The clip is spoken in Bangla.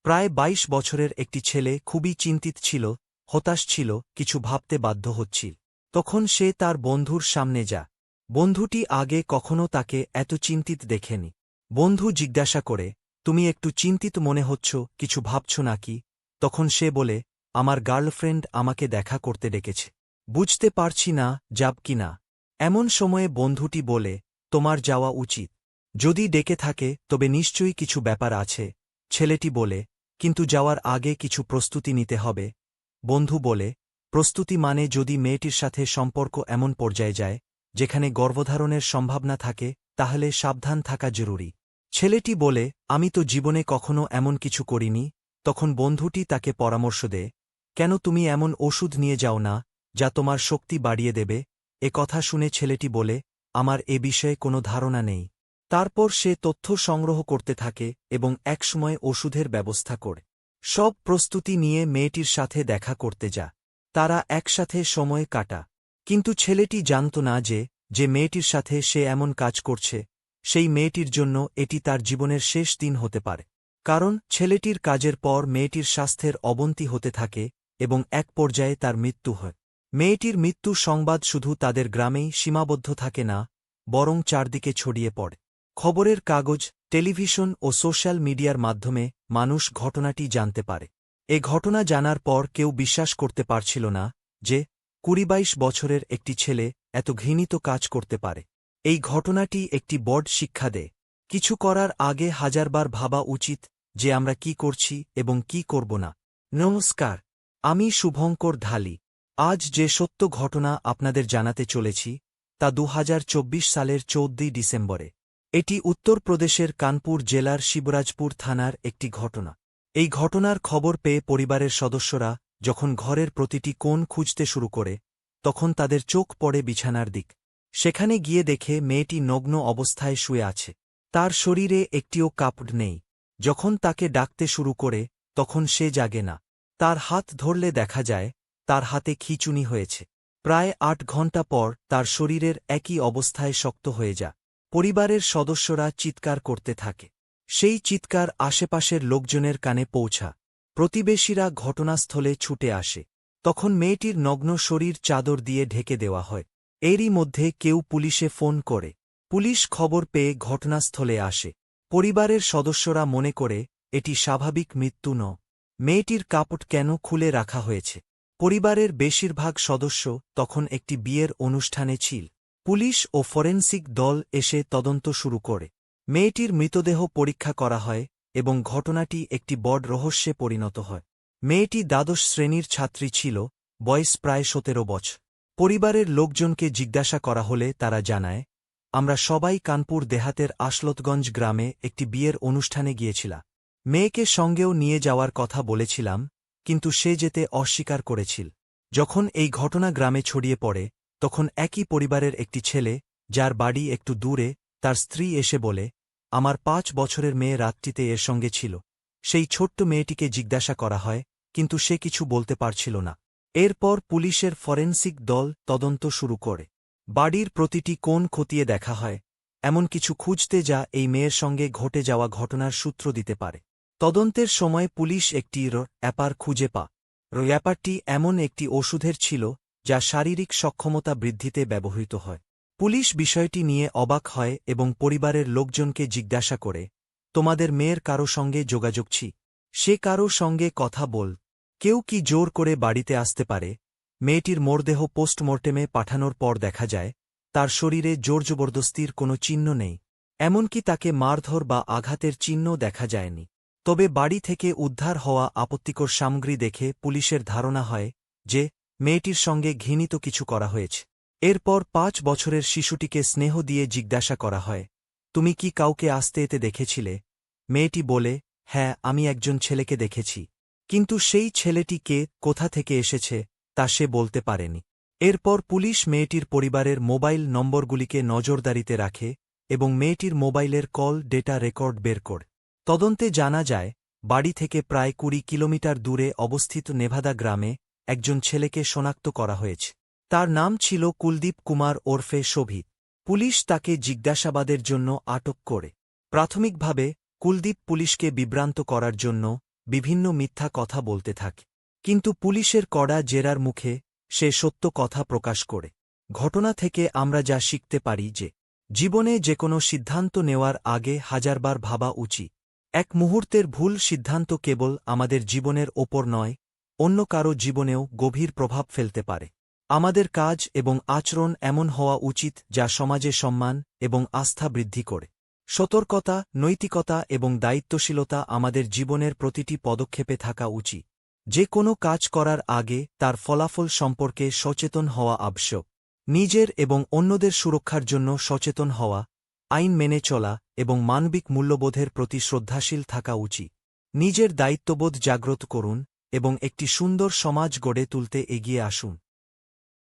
প্রায় ২২ বছরের একটি ছেলে খুবই চিন্তিত ছিল, হতাশ ছিল, কিছু ভাবতে বাধ্য হচ্ছিল। তখন সে তার বন্ধুর সামনে যায়। বন্ধুটি আগে কখনো তাকে এত চিন্তিত দেখেনি। বন্ধু জিজ্ঞাসা করে, তুমি একটু চিন্তিত মনে হচ্ছ, কিছু ভাবছ নাকি? তখন সে বলে, আমার গার্লফ্রেন্ড আমাকে দেখা করতে ডেকেছে। বুঝতে পারছি না যাব কি না। এমন সময়ে বন্ধুটি বলে, তোমার যাওয়া উচিত। যদি ডেকে থাকে তবে নিশ্চয়ই কিছু ব্যাপার আছে। ছেলেটি বলে, কিন্তু যাওয়ার আগে কিছু প্রস্তুতি নিতে হবে। বন্ধু বলে, প্রস্তুতি মানে যদি মেয়েটির সাথে সম্পর্ক এমন পর্যায়ে যায় যেখানে গর্ভধারণের সম্ভাবনা থাকে, তাহলে সাবধান থাকা জরুরি। ছেলেটি বলে, আমি তো জীবনে কখনো এমন কিছু করিনি। তখন বন্ধুটি তাকে পরামর্শ দেয়, কেন তুমি এমন ওষুধ নিয়ে যাও না যা তোমার শক্তি বাড়িয়ে দেবে? এ কথা শুনে ছেলেটি বলে, আমার এ বিষয়ে কোনো ধারণা নেই। তারপর সে তথ্য সংগ্রহ করতে থাকে এবং একসময় ওষুধের ব্যবস্থা করে। সব প্রস্তুতি নিয়ে মেয়েটির সাথে দেখা করতে যা। তারা একসাথে সময় কাটা। কিন্তু ছেলেটি জানত না যে মেয়েটির সাথে সে এমন কাজ করছে, সেই মেয়েটির জন্য এটি তার জীবনের শেষ দিন হতে পারে। কারণ ছেলেটির কাজের পর মেয়েটির স্বাস্থ্যের অবনতি হতে থাকে এবং এক পর্যায়ে তার মৃত্যু হয়। মেয়েটির মৃত্যু সংবাদ শুধু তাদের গ্রামেই সীমাবদ্ধ থাকে না, বরং চারদিকে ছড়িয়ে পড়ে। খবরের কাগজ, টেলিভিশন ও সোশ্যাল মিডিয়ার মাধ্যমে মানুষ ঘটনাটি জানতে পারে। এ ঘটনা জানার পর কেউ বিশ্বাস করতে পারছিল না যে ২২ বছরের একটি ছেলে এত ঘৃণিত কাজ করতে পারে। এই ঘটনাটি একটি বড় শিক্ষা দেয়। কিছু করার আগে হাজারবার ভাবা উচিত যে আমরা কি করছি এবং কি করব না। নমস্কার, আমি শুভঙ্কর ঢালি। আজ যে সত্য ঘটনা আপনাদের জানাতে চলেছি তা ২০২৪ সালের ১৪ ডিসেম্বরে। এটি উত্তরপ্রদেশের কানপুর জেলার শিবরাজপুর থানার একটি ঘটনা। এই ঘটনার খবর পেয়ে পরিবারের সদস্যরা যখন ঘরের প্রতিটি কোণ খুঁজতে শুরু করে, তখন তাদের চোখ পড়ে বিছানার দিক। সেখানে গিয়ে দেখে মেয়েটি নগ্ন অবস্থায় শুয়ে আছে। তার শরীরে একটিও কাপড় নেই। যখন তাকে ডাকতে শুরু করে তখন সে জাগে না। তার হাত ধরলে দেখা যায় তার হাতে খিঁচুনি হয়েছে। প্রায় ৮ ঘণ্টা পর তার শরীরের একই অবস্থায় শক্ত হয়ে যায়। পরিবারের সদস্যরা চিৎকার করতে থাকে। সেই চিৎকার আশেপাশের লোকজনের কানে পৌঁছা। প্রতিবেশীরা ঘটনাস্থলে ছুটে আসে। তখন মেয়েটির নগ্ন শরীর চাদর দিয়ে ঢেকে দেওয়া হয়। এরই মধ্যে কেউ পুলিশে ফোন করে। পুলিশ খবর পেয়ে ঘটনাস্থলে আসে। পরিবারের সদস্যরা মনে করে এটি স্বাভাবিক মৃত্যু নয়। মেয়েটির কাপড় কেন খুলে রাখা হয়েছে? পরিবারের বেশিরভাগ সদস্য তখন একটি বিয়ের অনুষ্ঠানে ছিল। পুলিশ ও ফরেনসিক দল এসে তদন্ত শুরু করে। মেয়েটির মৃতদেহ পরীক্ষা করা হয় এবং ঘটনাটি একটি বড় রহস্যে পরিণত হয়। মেয়েটি দ্বাদশ শ্রেণীর ছাত্রী ছিল, বয়স প্রায় ১৭ বছর। পরিবারের লোকজনকে জিজ্ঞাসা করা হলে তারা জানায়, আমরা সবাই কানপুর দেহাতের আশলতগঞ্জ গ্রামে একটি বিয়ের অনুষ্ঠানে গিয়েছিলাম। মেয়েকে সঙ্গেও নিয়ে যাওয়ার কথা বলেছিলাম, কিন্তু সে যেতে অস্বীকার করেছিল। যখন এই ঘটনা গ্রামে ছড়িয়ে পড়ে, তখন একই পরিবারের একটি ছেলে, যার বাড়ি একটু দূরে, তার স্ত্রী এসে বলে, আমার ৫ বছরের মেয়ে রাতটিতে এর সঙ্গে ছিল। সেই ছোট্ট মেয়েটিকে জিজ্ঞাসা করা হয়, কিন্তু সে কিছু বলতে পারছিল না। এরপর পুলিশের ফরেনসিক দল তদন্ত শুরু করে। বাড়ির প্রতিটি কোণ খতিয়ে দেখা হয়, এমন কিছু খুঁজতে যা এই মেয়ের সঙ্গে ঘটে যাওয়া ঘটনার সূত্র দিতে পারে। তদন্তের সময় পুলিশ একটি অ্যাপার খুঁজে পা। অ্যাপারটি এমন একটি ওষুধের ছিল যা শারীরিক সক্ষমতা বৃদ্ধিতে ব্যবহৃত হয়। পুলিশ বিষয়টি নিয়ে অবাক হয় এবং পরিবারের লোকজনকে জিজ্ঞাসা করে, তোমাদের মেয়ের কারো সঙ্গে যোগাযোগ ছি? সে কারো সঙ্গে কথা বল। কেউ কি জোর করে বাড়িতে আসতে পারে? মেয়েটির মরদেহ পোস্টমর্টেমে পাঠানোর পর দেখা যায় তার শরীরে জোরজবরদস্তির কোনো চিহ্ন নেই। এমনকি তাকে মারধর বা আঘাতের চিহ্ন দেখা যায়নি। তবে বাড়ি থেকে উদ্ধার হওয়া আপত্তিকর সামগ্রী দেখে পুলিশের ধারণা হয় যে মেয়েটির সঙ্গে ঘৃণিত কিছু করা হয়েছে। এরপর ৫ বছরের শিশুটিকে স্নেহ দিয়ে জিজ্ঞাসা করা হয়, তুমি কি কাউকে আসতে এতে দেখেছিলে? মেয়েটি বলে, হ্যাঁ, আমি একজন ছেলেকে দেখেছি, কিন্তু সেই ছেলেটি কে, কোথা থেকে এসেছে তা সে বলতে পারেনি। এরপর পুলিশ মেয়েটির পরিবারের মোবাইল নম্বরগুলিকে নজরদারিতে রাখে এবং মেয়েটির মোবাইলের কল ডেটা রেকর্ড বের করে। তদন্তে জানা যায় বাড়ি থেকে প্রায় ২০ কিলোমিটার দূরে অবস্থিত নেভাদা গ্রামে একজন ছেলেকে শনাক্ত করা হয়েছে। তার নাম ছিল কুলদীপ কুমার ওরফে শোভিত। পুলিশ তাকে জিজ্ঞাসাবাদের জন্য আটক করে। প্রাথমিকভাবে কুলদীপ পুলিশকে বিভ্রান্ত করার জন্য বিভিন্ন মিথ্যা কথা বলতে থাকে। কিন্তু পুলিশের কড়া জেরার মুখে সে সত্য কথা প্রকাশ করে। ঘটনা থেকে আমরা যা শিখতে পারি যে জীবনে যেকোনো সিদ্ধান্ত নেওয়ার আগে হাজারবার ভাবা উচিত। এক মুহূর্তের ভুল সিদ্ধান্ত কেবল আমাদের জীবনের ওপর নয়, অন্য কারো জীবনেও গভীর প্রভাব ফেলতে পারে। আমাদের কাজ এবং আচরণ এমন হওয়া উচিত যা সমাজে সম্মান এবং আস্থা বৃদ্ধি করে। সতর্কতা, নৈতিকতা এবং দায়িত্বশীলতা আমাদের জীবনের প্রতিটি পদক্ষেপে থাকা উচিত। যে কোনো কাজ করার আগে তার ফলাফল সম্পর্কে সচেতন হওয়া আবশ্যক। নিজের এবং অন্যদের সুরক্ষার জন্য সচেতন হওয়া, আইন মেনে চলা এবং মানবিক মূল্যবোধের প্রতি শ্রদ্ধাশীল থাকা উচিত। নিজের দায়িত্ববোধ জাগ্রত করুন এবং একটি সুন্দর সমাজ গড়ে তুলতে এগিয়ে আসুন।